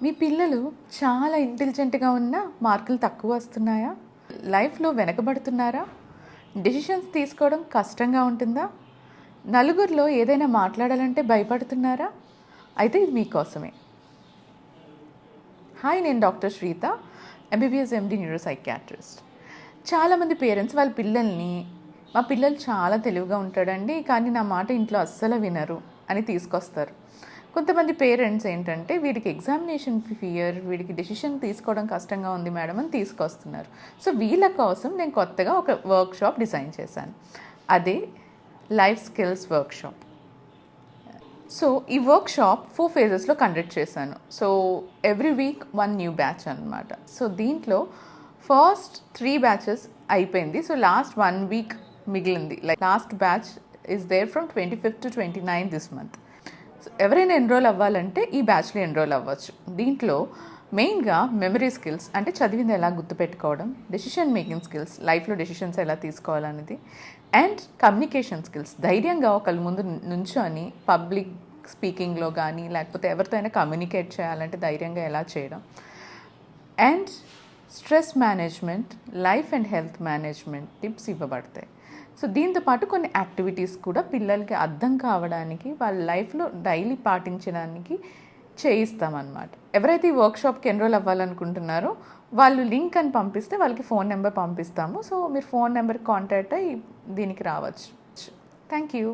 మీ పిల్లలు చాలా ఇంటెలిజెంట్‌గా ఉన్నా మార్కులు తక్కువ వస్తున్నాయా? లైఫ్‌లో వెనకబడుతున్నారా? డెసిషన్స్ తీసుకోవడం కష్టంగా ఉంటుందా? నలుగురిలో ఏదైనా మాట్లాడాలంటే భయపడుతున్నారా? అయితే ఇది మీకోసమే. హాయ్, నేను doctor Shritha, MBBS MD neuro psychiatrist. చాలామంది పేరెంట్స్ వాళ్ళ పిల్లల్ని, మా పిల్లలు చాలా తెలివిగా ఉంటాడండి కానీ నా మాట ఇంట్లో అస్సలు వినరు అని తీసుకొస్తారు. కొంతమంది పేరెంట్స్ ఏంటంటే వీడికి ఎగ్జామినేషన్ ఫియర్, వీడికి డెసిషన్ తీసుకోవడం కష్టంగా ఉంది మేడం అని తీసుకొస్తున్నారు. సో వీళ్ళ కోసం నేను కొత్తగా ఒక వర్క్షాప్ డిజైన్ చేశాను. అదే లైఫ్ స్కిల్స్ వర్క్షాప్. సో ఈ వర్క్షాప్ 4 ఫేజెస్లో కండక్ట్ చేశాను. So every week 1 new batch అనమాట. సో దీంట్లో ఫస్ట్ 3 బ్యాచెస్ అయిపోయింది. సో లాస్ట్ 1 వీక్ మిగిలింది. Like last batch is there from 25th to 29th this month. ఎవరైనా ఎన్రోల్ అవ్వాలంటే ఈ బ్యాచ్లో ఎన్రోల్ అవ్వచ్చు. దీంట్లో మెయిన్గా మెమరీ స్కిల్స్, అంటే చదివింది ఎలా గుర్తుపెట్టుకోవడం, డెసిషన్ మేకింగ్ స్కిల్స్, లైఫ్లో డెసిషన్స్ ఎలా తీసుకోవాలనేది, అండ్ కమ్యూనికేషన్ స్కిల్స్, ధైర్యంగా ఒకళ్ళ ముందు నుంచొని పబ్లిక్ స్పీకింగ్లో కానీ లేకపోతే ఎవరితో అయినా కమ్యూనికేట్ చేయాలంటే ధైర్యంగా ఎలా చేయడం, and stress management, life and health management tips ఇవ్వబడతాయి. సో దీంతోపాటు కొన్ని యాక్టివిటీస్ కూడా పిల్లలకి అర్థం కావడానికి, వాళ్ళ లైఫ్లో డైలీ పాటించడానికి చేయిస్తామన్నమాట. ఎవరైతే ఈ వర్క్షాప్కి ఎన్రోల్ అవ్వాలనుకుంటున్నారో వాళ్ళు లింక్ అని పంపిస్తే వాళ్ళకి ఫోన్ నెంబర్ పంపిస్తాము. సో మీరు ఫోన్ నెంబర్కి కాంటాక్ట్ అయ్యి దీనికి రావచ్చు. Thank you.